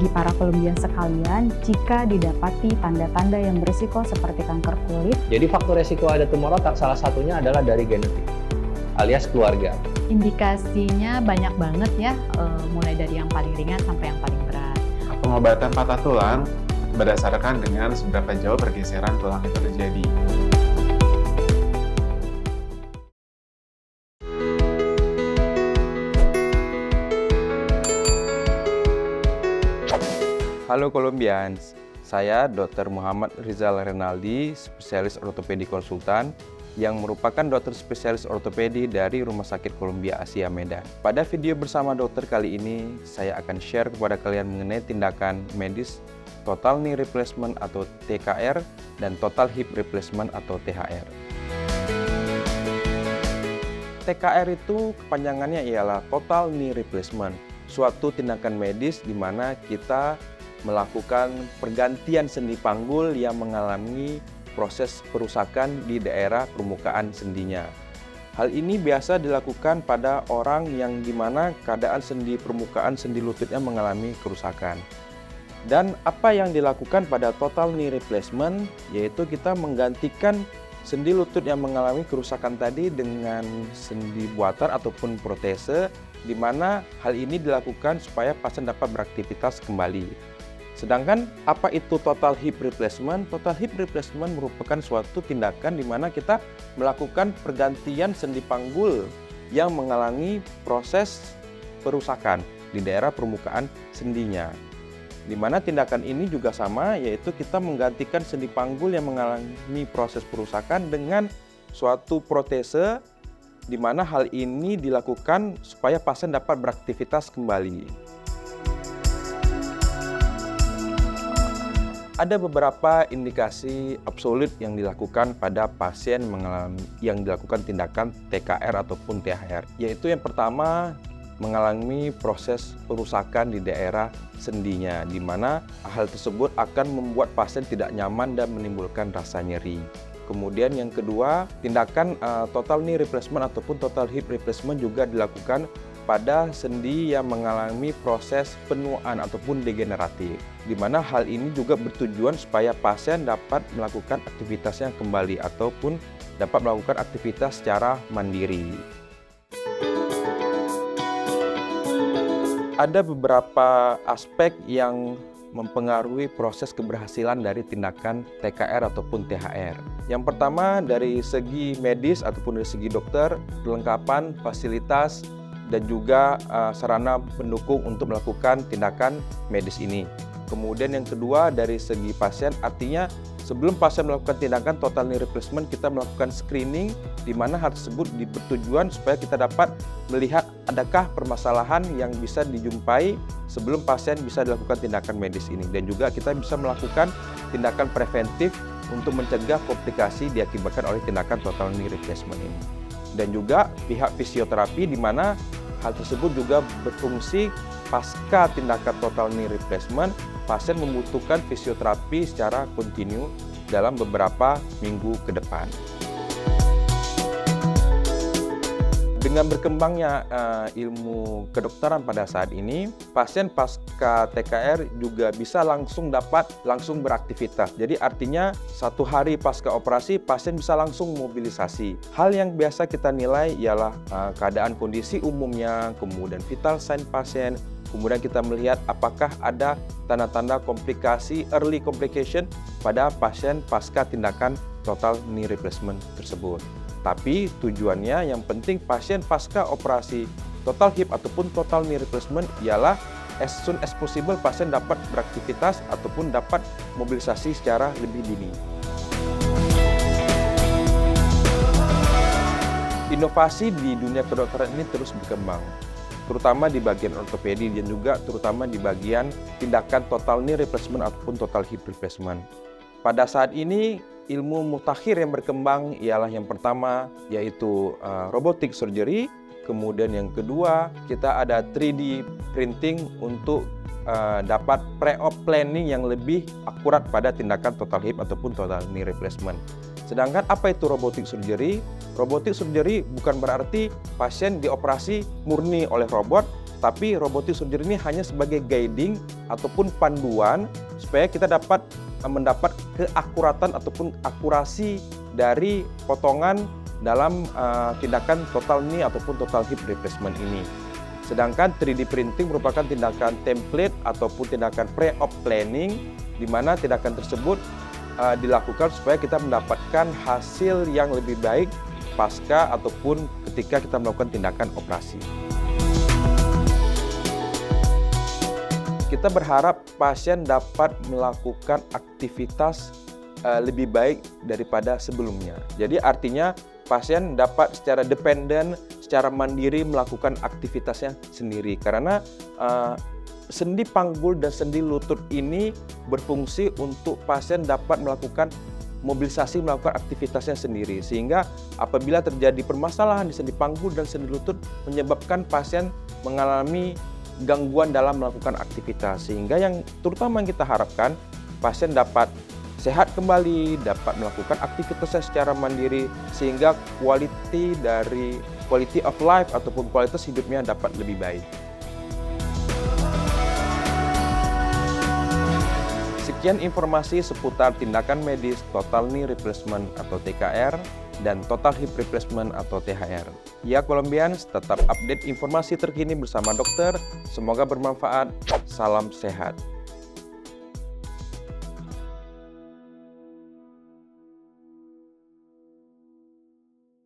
bagi para Colombian sekalian jika didapati tanda-tanda yang berisiko seperti kanker kulit. Jadi faktor resiko ada tumor otak salah satunya adalah dari genetik alias keluarga. Indikasinya banyak banget ya, mulai dari yang paling ringan sampai yang paling berat. Pengobatan patah tulang berdasarkan dengan seberapa jauh pergeseran tulang itu terjadi. Halo Colombians, saya Dr. Muhammad Rizal Renaldi, spesialis ortopedi konsultan yang merupakan dokter spesialis ortopedi dari Rumah Sakit Columbia Asia Medan. Pada video bersama dokter kali ini, saya akan share kepada kalian mengenai tindakan medis Total Knee Replacement atau TKR dan Total Hip Replacement atau THR. TKR itu kepanjangannya ialah Total Knee Replacement, suatu tindakan medis di mana kita melakukan pergantian sendi panggul yang mengalami proses kerusakan di daerah permukaan sendinya. Hal ini biasa dilakukan pada orang yang dimana keadaan sendi permukaan sendi lututnya mengalami kerusakan. Dan apa yang dilakukan pada total knee replacement yaitu kita menggantikan sendi lutut yang mengalami kerusakan tadi dengan sendi buatan ataupun protese, di mana hal ini dilakukan supaya pasien dapat beraktivitas kembali. Sedangkan apa itu total hip replacement? Total hip replacement merupakan suatu tindakan di mana kita melakukan pergantian sendi panggul yang mengalami proses perusakan di daerah permukaan sendinya. Di mana tindakan ini juga sama, yaitu kita menggantikan sendi panggul yang mengalami proses perusakan dengan suatu protese, di mana hal ini dilakukan supaya pasien dapat beraktivitas kembali. Ada beberapa indikasi absolut yang dilakukan pada pasien yang dilakukan tindakan TKR ataupun THR, yaitu yang pertama mengalami proses perusakan di daerah sendinya, di mana hal tersebut akan membuat pasien tidak nyaman dan menimbulkan rasa nyeri. Kemudian yang kedua, tindakan total knee replacement ataupun total hip replacement juga dilakukan pada sendi yang mengalami proses penuaan ataupun degeneratif, di mana hal ini juga bertujuan supaya pasien dapat melakukan aktivitasnya kembali ataupun dapat melakukan aktivitas secara mandiri. Ada beberapa aspek yang mempengaruhi proses keberhasilan dari tindakan TKR ataupun THR. Yang pertama dari segi medis ataupun dari segi dokter, kelengkapan, fasilitas, dan juga sarana pendukung untuk melakukan tindakan medis ini. Kemudian yang kedua dari segi pasien, artinya sebelum pasien melakukan tindakan total knee replacement, kita melakukan screening di mana hal tersebut bertujuan supaya kita dapat melihat adakah permasalahan yang bisa dijumpai sebelum pasien bisa dilakukan tindakan medis ini. Dan juga kita bisa melakukan tindakan preventif untuk mencegah komplikasi diakibatkan oleh tindakan total knee replacement ini. Dan juga pihak fisioterapi di mana hal tersebut juga berfungsi pasca tindakan total knee replacement, pasien membutuhkan fisioterapi secara kontinu dalam beberapa minggu ke depan. Dengan berkembangnya ilmu kedokteran pada saat ini, pasien pasca TKR juga bisa dapat langsung beraktivitas. Jadi artinya 1 hari pasca operasi, pasien bisa langsung mobilisasi. Hal yang biasa kita nilai ialah keadaan kondisi umumnya, kemudian vital sign pasien, kemudian kita melihat apakah ada tanda-tanda komplikasi, early complication pada pasien pasca tindakan total knee replacement tersebut. Tapi tujuannya yang penting pasien pasca operasi total hip ataupun total knee replacement ialah as soon as possible pasien dapat beraktivitas ataupun dapat mobilisasi secara lebih dini. Inovasi di dunia kedokteran ini terus berkembang, terutama di bagian ortopedi dan juga terutama di bagian tindakan total knee replacement ataupun total hip replacement. Pada saat ini ilmu mutakhir yang berkembang ialah yang pertama yaitu robotic surgery, kemudian yang kedua kita ada 3D printing untuk dapat pre-op planning yang lebih akurat pada tindakan total hip ataupun total knee replacement. Sedangkan apa itu robotic surgery? Robotic surgery bukan berarti pasien dioperasi murni oleh robot, Tetapi robotic surgery ini hanya sebagai guiding ataupun panduan supaya kita dapat mendapat keakuratan ataupun akurasi dari potongan dalam tindakan total knee ataupun total hip replacement ini. Sedangkan 3D printing merupakan tindakan template ataupun tindakan pre-op planning, di mana tindakan tersebut dilakukan supaya kita mendapatkan hasil yang lebih baik pasca ataupun ketika kita melakukan tindakan operasi. Kita berharap pasien dapat melakukan aktivitas lebih baik daripada sebelumnya. Jadi artinya pasien dapat secara dependen, secara mandiri melakukan aktivitasnya sendiri. Karena sendi panggul dan sendi lutut ini berfungsi untuk pasien dapat melakukan mobilisasi, melakukan aktivitasnya sendiri. Sehingga apabila terjadi permasalahan di sendi panggul dan sendi lutut menyebabkan pasien mengalami gangguan dalam melakukan aktivitas. Sehingga yang terutama yang kita harapkan pasien dapat sehat kembali, dapat melakukan aktivitasnya secara mandiri, sehingga quality of life ataupun kualitas hidupnya dapat lebih baik. Sekian informasi seputar tindakan medis total knee replacement atau TKR dan total hip replacement atau THR. Ya Colombians, tetap update informasi terkini bersama dokter. Semoga bermanfaat. Salam sehat.